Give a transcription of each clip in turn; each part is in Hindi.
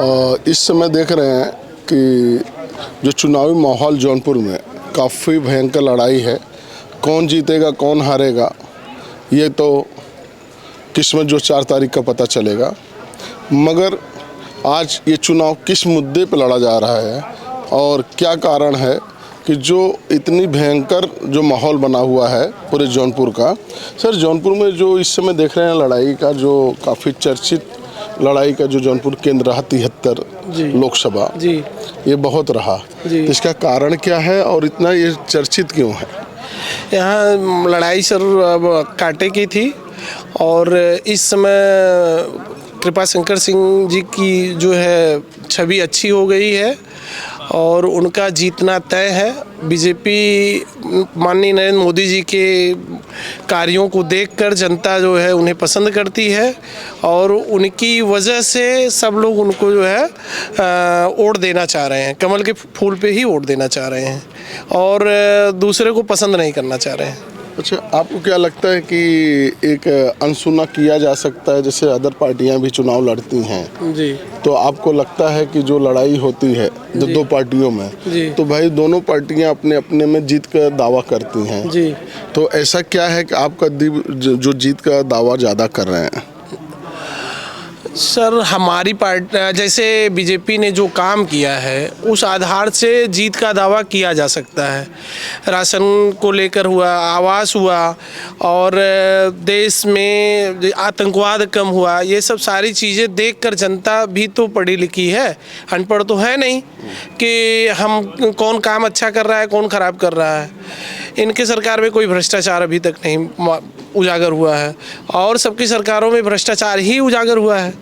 इस समय देख रहे हैं कि जो चुनावी माहौल जौनपुर में काफ़ी भयंकर लड़ाई है। कौन जीतेगा कौन हारेगा ये तो किस्मत जो 4 तारीख का पता चलेगा। मगर आज ये चुनाव किस मुद्दे पर लड़ा जा रहा है और क्या कारण है कि जो इतनी भयंकर जो माहौल बना हुआ है पूरे जौनपुर का। सर, जौनपुर में जो इस समय देख रहे हैं लड़ाई का, जो काफ़ी चर्चित लड़ाई का जो जौनपुर केंद्र रहा 73 लोकसभा जी, ये बहुत रहा जी। तो इसका कारण क्या है और इतना ये चर्चित क्यों है? यहाँ लड़ाई सर कांटे की थी और इस समय कृपा शंकर सिंह जी की जो है छवि अच्छी हो गई है और उनका जीतना तय है। बीजेपी माननीय नरेंद्र मोदी जी के कार्यों को देखकर जनता जो है उन्हें पसंद करती है और उनकी वजह से सब लोग उनको जो है वोट देना चाह रहे हैं, कमल के फूल पे ही वोट देना चाह रहे हैं और दूसरे को पसंद नहीं करना चाह रहे हैं। अच्छा, आपको क्या लगता है कि एक अनसुना किया जा सकता है, जैसे अदर पार्टियां भी चुनाव लड़ती हैं जी, तो आपको लगता है कि जो लड़ाई होती है दो पार्टियों में तो भाई दोनों पार्टियां अपने अपने में जीत का दावा करती हैं जी, तो ऐसा क्या है कि आपका जो जीत का दावा ज़्यादा कर रहे हैं? सर, हमारी पार्टी जैसे बीजेपी ने जो काम किया है उस आधार से जीत का दावा किया जा सकता है। राशन को लेकर हुआ, आवास हुआ और देश में आतंकवाद कम हुआ, ये सब सारी चीज़ें देखकर जनता भी तो पढ़ी लिखी है, अनपढ़ तो है नहीं कि हम कौन काम अच्छा कर रहा है कौन ख़राब कर रहा है। इनके सरकार में कोई भ्रष्टाचार अभी तक नहीं उजागर हुआ है और सबकी सरकारों में भ्रष्टाचार ही उजागर हुआ है।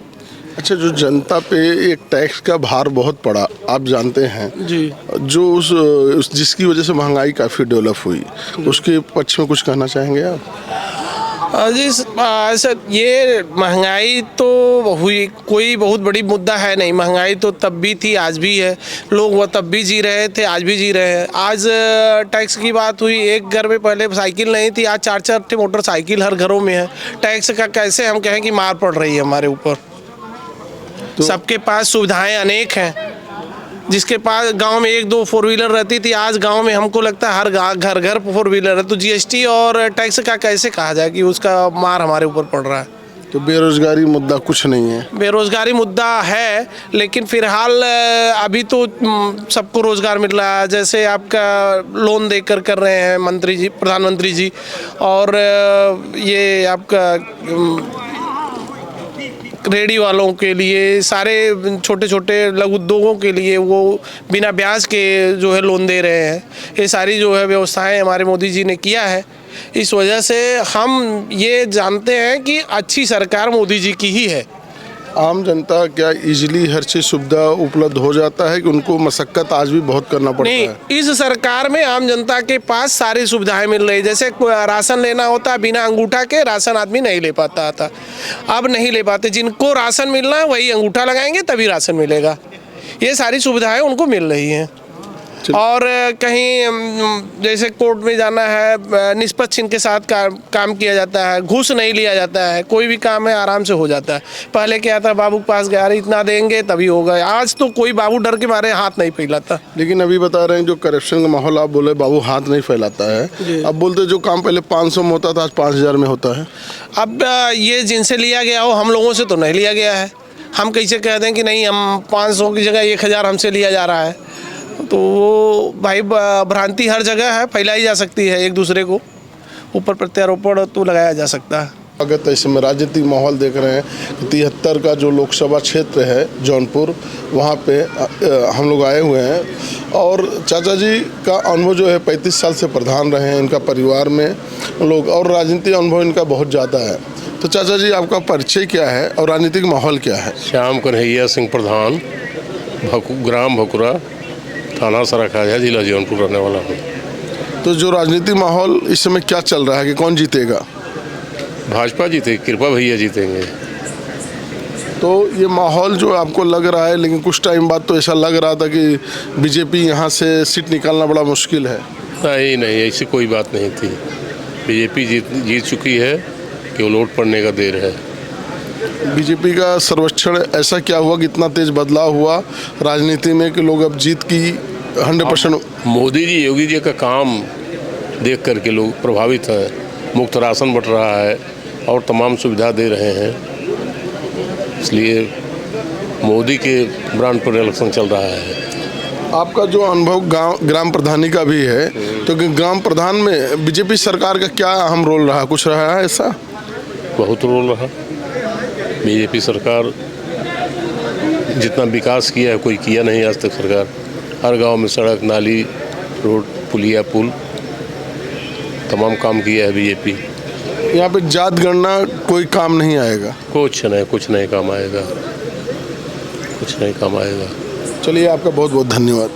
अच्छा, जो जनता पे एक टैक्स का भार बहुत पड़ा, आप जानते हैं जी, जो उस जिसकी वजह से महंगाई काफ़ी डेवलप हुई, उसके पक्ष में कुछ कहना चाहेंगे आप? जी सर, ये महंगाई तो हुई, कोई बहुत बड़ी मुद्दा है नहीं। महंगाई तो तब भी थी, आज भी है। लोग वो तब भी जी रहे थे, आज भी जी रहे हैं। आज टैक्स की बात हुई, एक घर में पहले साइकिल नहीं थी, आज 4-4 मोटरसाइकिल हर घरों में है। टैक्स का कैसे हम कहें कि मार पड़ रही है हमारे ऊपर। तो सबके पास सुविधाएं अनेक हैं। जिसके पास गांव में 1-2 4 व्हीलर रहती थी, आज गांव में हमको लगता है हर घर घर 4 व्हीलर है। तो जीएसटी और टैक्स का कैसे कहा जाए कि उसका मार हमारे ऊपर पड़ रहा है? तो बेरोजगारी मुद्दा कुछ नहीं है? बेरोजगारी मुद्दा है, लेकिन फिलहाल अभी तो सबको रोजगार मिल रहा है। जैसे आपका लोन देकर कर रहे हैं मंत्री जी, प्रधानमंत्री जी, और ये आपका रेडी वालों के लिए, सारे छोटे छोटे लघु उद्योगों के लिए वो बिना ब्याज के जो है लोन दे रहे हैं। ये सारी जो है व्यवस्थाएं हमारे मोदी जी ने किया है। इस वजह से हम ये जानते हैं कि अच्छी सरकार मोदी जी की ही है। आम जनता क्या इजीली हर चीज़ सुविधा उपलब्ध हो जाता है कि उनको मशक्कत आज भी बहुत करना पड़ता है? नहीं, इस सरकार में आम जनता के पास सारी सुविधाएं मिल रही। जैसे राशन लेना होता, बिना अंगूठा के राशन आदमी नहीं ले पाता था, अब नहीं ले पाते। जिनको राशन मिलना है वही अंगूठा लगाएंगे तभी राशन मिलेगा। ये सारी सुविधाएं उनको मिल रही हैं। और कहीं जैसे कोर्ट में जाना है, निष्पक्ष इनके साथ काम किया जाता है, घूस नहीं लिया जाता है, कोई भी काम है आराम से हो जाता है। पहले क्या था, बाबू के पास गया, इतना देंगे तभी होगा। आज तो कोई बाबू डर के मारे हाथ नहीं फैलाता। लेकिन अभी बता रहे हैं जो करप्शन का माहौल, आप बोले बाबू हाथ नहीं फैलाता है, अब बोलते जो काम पहले 500 में होता था आज 5000 में होता है। अब ये जिनसे लिया गया हो, हम लोगों से तो नहीं लिया गया है। हम कैसे कहते हैं कि नहीं, हम 500 की जगह 1000 हमसे लिया जा रहा है? तो वो भाई भ्रांति हर जगह है, फैलाई जा सकती है, एक दूसरे को ऊपर प्रत्यारोपण तो लगाया जा सकता है। अगर इसमें राजनीतिक माहौल देख रहे हैं, 73 का जो लोकसभा क्षेत्र है जौनपुर, वहाँ पे हम लोग आए हुए हैं और चाचा जी का अनुभव जो है 35 साल से प्रधान रहे हैं इनका परिवार में लोग, और राजनीतिक अनुभव इनका बहुत ज़्यादा है। तो चाचा जी, आपका परिचय क्या है और राजनीतिक माहौल क्या है? श्याम कन्हैया सिंह प्रधान, ग्राम भकुरा, थाना सराखाया, जिला जौनपुर रहने वाला हूँ। तो जो राजनीतिक माहौल इस समय क्या चल रहा है कि कौन जीतेगा? भाजपा जीते, कृपा भैया जीतेंगे। तो ये माहौल जो आपको लग रहा है, लेकिन कुछ टाइम बाद तो ऐसा लग रहा था कि बीजेपी यहाँ से सीट निकालना बड़ा मुश्किल है। नहीं, ऐसी कोई बात नहीं थी। बीजेपी जीत चुकी है, केवल वोट पड़ने का देर है। बीजेपी का सर्वेक्षण ऐसा क्या हुआ कि इतना तेज बदलाव हुआ राजनीति में कि लोग अब जीत की 100%? मोदी जी योगी जी का काम देख करके लोग प्रभावित हैं। मुफ्त राशन बंट रहा है और तमाम सुविधा दे रहे हैं, इसलिए मोदी के ब्रांड पर इलेक्शन चल रहा है। आपका जो अनुभव ग्राम प्रधानी का भी है, तो ग्राम प्रधान में बीजेपी सरकार का क्या अहम रोल रहा, कुछ रहा है ऐसा? बहुत रोल रहा। बीजेपी सरकार जितना विकास किया है कोई किया नहीं आज तक सरकार। हर गांव में सड़क, नाली, रोड, पुलिया, पुल, तमाम काम किया है बीजेपी। यहाँ पे जात गणना कोई काम नहीं आएगा? कुछ नहीं काम आएगा, कुछ नहीं काम आएगा। चलिए, आपका बहुत बहुत धन्यवाद।